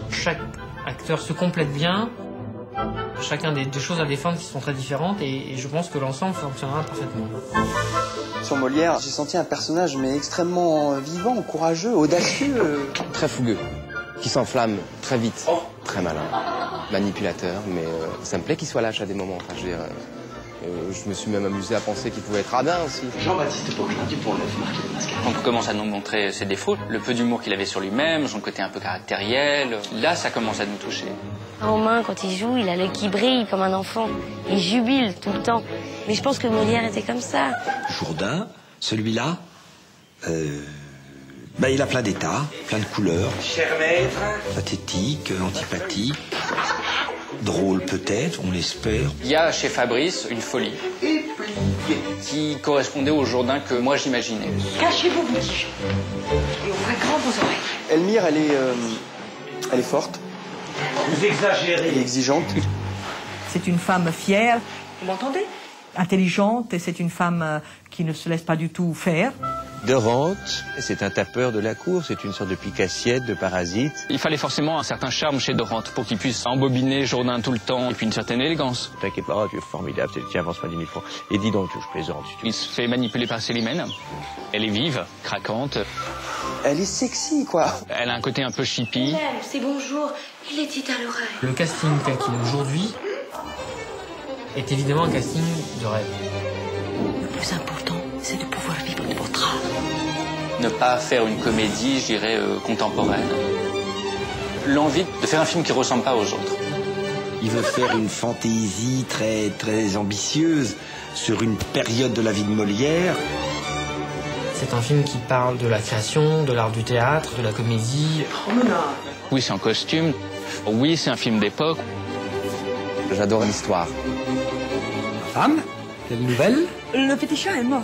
Chaque acteur se complète bien. Chacun des choses à défendre qui sont très différentes et je pense que l'ensemble fonctionnera parfaitement. Sur Molière, j'ai senti un personnage mais extrêmement vivant, courageux, audacieux. Très fougueux, qui s'enflamme très vite, très malin, manipulateur, mais ça me plaît qu'il soit lâche à des moments. Enfin, je me suis même amusé à penser qu'il pouvait être radin aussi. Jean-Baptiste Poquelin du Pont-Neuf, marqué de Mascara. Quand on commence à nous montrer ses défauts, le peu d'humour qu'il avait sur lui-même, son côté un peu caractériel, là ça commence à nous toucher. Romain, quand il joue, il a l'œil qui brille comme un enfant. Il jubile tout le temps. Mais je pense que Molière était comme ça. Jourdain, celui-là, il a plein d'états, plein de couleurs. Cher maître. Pathétique, antipathique, drôle peut-être, on l'espère. Il y a chez Fabrice une folie qui correspondait au Jourdain que moi j'imaginais. Cachez-vous, vous dis-je. Et ouvrez grand vos oreilles. Elmire, elle est forte. Vous exagérez. Elle est exigeante. C'est une femme fière. Vous m'entendez? Intelligente, et c'est une femme qui ne se laisse pas du tout faire. De rente, c'est un tapeur de la cour, c'est une sorte de pique-assiette, de parasite. Il fallait forcément un certain charme chez Dorante pour qu'il puisse embobiner Jourdain tout le temps et puis une certaine élégance. T'inquiète pas, tu es formidable, tiens, avance-moi 10 000 francs. Et dis donc, je plaisante. Il se fait manipuler par Célimène. Elle est vive, craquante. Elle est sexy, quoi. Elle a un côté un peu chippie. C'est bonjour, il est dit à l'oreille. Le casting tel qu'il est aujourd'hui est évidemment un casting de rêve. Le plus important, c'est de pouvoir vivre de votre art. Ne pas faire une comédie, je dirais, contemporaine. L'envie de faire un film qui ne ressemble pas aux autres. Il veut faire une fantaisie très, très ambitieuse sur une période de la vie de Molière. C'est un film qui parle de la création, de l'art du théâtre, de la comédie. Oui, c'est en costume. Oui, c'est un film d'époque. J'adore l'histoire. Femme, quelle nouvelle? Le petit chat est mort.